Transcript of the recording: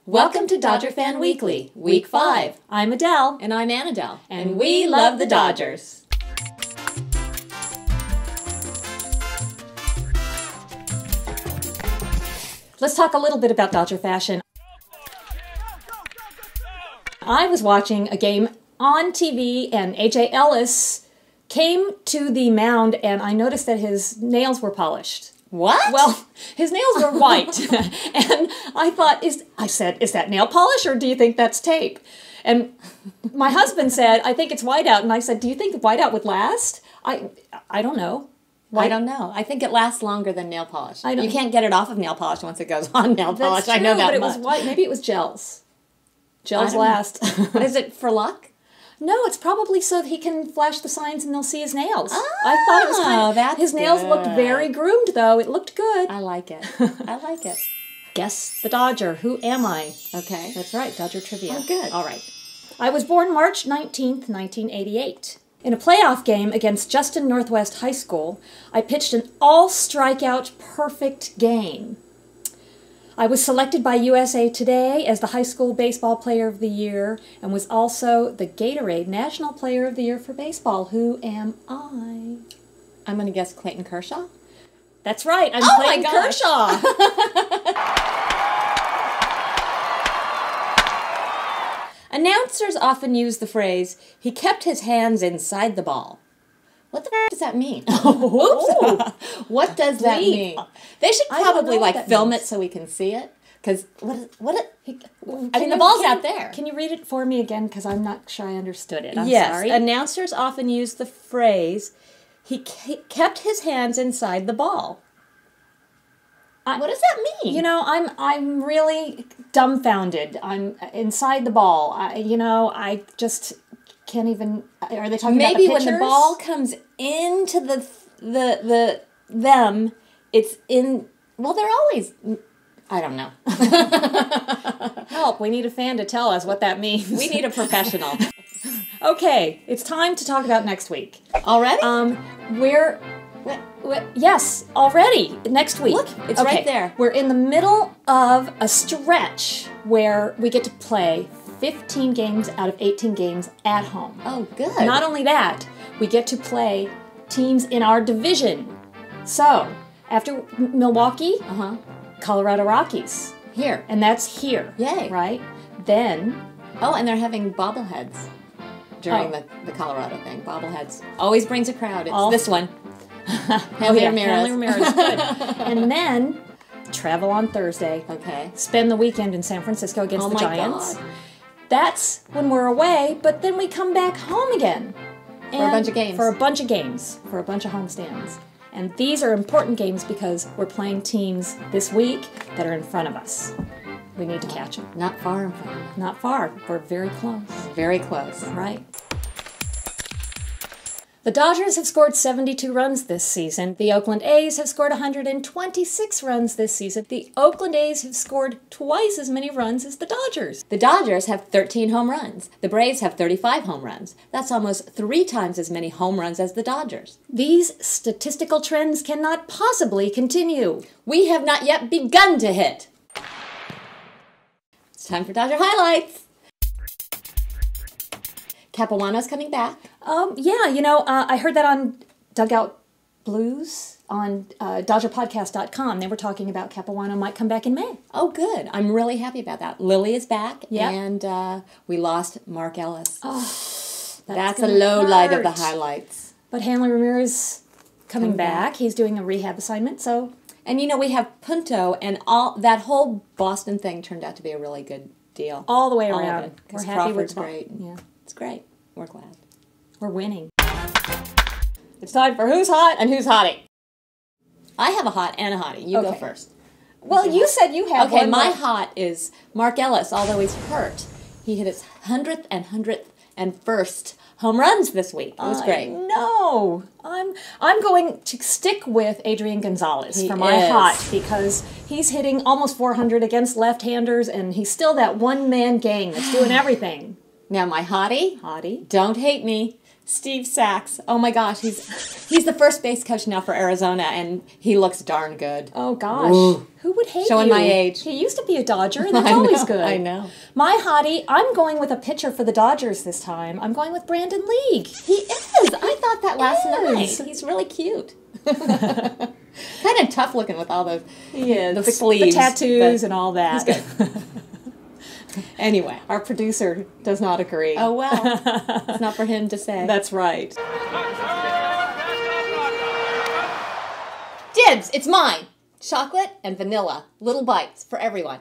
Welcome to Dodger Fan Weekly, Week 5. I'm Adele. And I'm Anadel. And we love the Dodgers. Let's talk a little bit about Dodger fashion. I was watching a game on TV and AJ Ellis came to the mound and I noticed that his nails were polished. What? Well, his nails were white. And I thought, is that nail polish or do you think that's tape? And my husband said, I think it's whiteout. And I said, do you think whiteout would last? I don't know. I don't know. I think it lasts longer than nail polish. You can't get it off of nail polish once it goes on nail polish. True, I know that but it much. was white. Maybe it was gels. Gels last. Is it for luck? No, it's probably so that he can flash the signs and they'll see his nails. I thought it was kind of... His nails looked very groomed, though. It looked good. I like it. I like it. Guess the Dodger. Who am I? Okay. That's right, Dodger trivia. Oh, good. All right. I was born March 19th, 1988. In a playoff game against Justin Northwest High School, I pitched an all-strikeout perfect game. I was selected by USA Today as the High School Baseball Player of the Year and was also the Gatorade National Player of the Year for Baseball. Who am I? I'm going to guess Clayton Kershaw. That's right. I'm Clayton Kershaw. Announcers often use the phrase, he kept his hands inside the ball. What the f*** does that mean? Oh. What does that mean? They should probably film means. it so we can see it. Because the the ball's out there. Can you read it for me again? Because I'm not sure I understood it. I'm yes, sorry. announcers often use the phrase, he kept his hands inside the ball. What does that mean? You know, I'm really dumbfounded. I'm inside the ball. I just can't even. Are they talking about the pitchers? Maybe when the ball comes into them, it's in. Well, they're always. I don't know. Help! We need a fan to tell us what that means. We need a professional. Okay, it's time to talk about next week. Already? Yes, already. Next week. Look, it's right there. We're in the middle of a stretch where we get to play 15 games out of 18 games at home. Oh, good. Not only that, we get to play teams in our division. So, after Milwaukee, Colorado Rockies. Here. And that's here. Yay. Right? Then... Oh, and they're having bobbleheads during the Colorado thing. Bobbleheads. Always brings a crowd. It's this one. Hanley Ramirez. Good. And then travel on Thursday. Okay. Spend the weekend in San Francisco against the Giants. God. That's when we're away, but then we come back home again. For a bunch of games. For a bunch of games. For a bunch of homestands. And these are important games because we're playing teams this week that are in front of us. We need to catch them. Not far in front of us. Not far. We're very close. Very close. Right. The Dodgers have scored 72 runs this season. The Oakland A's have scored 126 runs this season. The Oakland A's have scored twice as many runs as the Dodgers. The Dodgers have 13 home runs. The Braves have 35 home runs. That's almost 3 times as many home runs as the Dodgers. These statistical trends cannot possibly continue. We have not yet begun to hit. It's time for Dodger Highlights. Capuano's coming back. Yeah, I heard that on Dugout Blues on DodgerPodcast.com. They were talking about Capuano might come back in May. Oh, good. I'm really happy about that. Lily is back, yep. And we lost Mark Ellis. Oh, that's a low light of the highlights. But Hanley Ramirez coming back. He's doing a rehab assignment, so... And, we have Punto, and that whole Boston thing turned out to be a really good deal. All the way around. We're happy with great. Yeah. It's great. We're glad. We're winning. It's time for Who's Hot and Who's Hottie. I have a hot and a hottie. You go first. Well, you said you had one. Okay, my hot is Mark Ellis, although he's hurt. He hit his 100th and 101st home runs this week. It was great. No, I'm going to stick with Adrian Gonzalez for my hot because he's hitting almost 400 against left-handers, and he's still that one-man gang that's doing everything. Now, my hottie, Hottie. don't hate me, Steve Sachs. Oh my gosh, he's the first base coach now for Arizona, and he looks darn good. Oh gosh, Ooh. Who would hate Showing you? my age. He used to be a Dodger, and that's always good. I know. My hottie, I'm going with a pitcher for the Dodgers this time. I'm going with Brandon League. He is. I thought that last night. He's really cute. Kind of tough looking with all the sleeves, the tattoos, and all that. He's good. Anyway, Our producer does not agree. oh well, it's not for him to say. That's right. Dibs, it's mine. Chocolate and vanilla, little bites for everyone.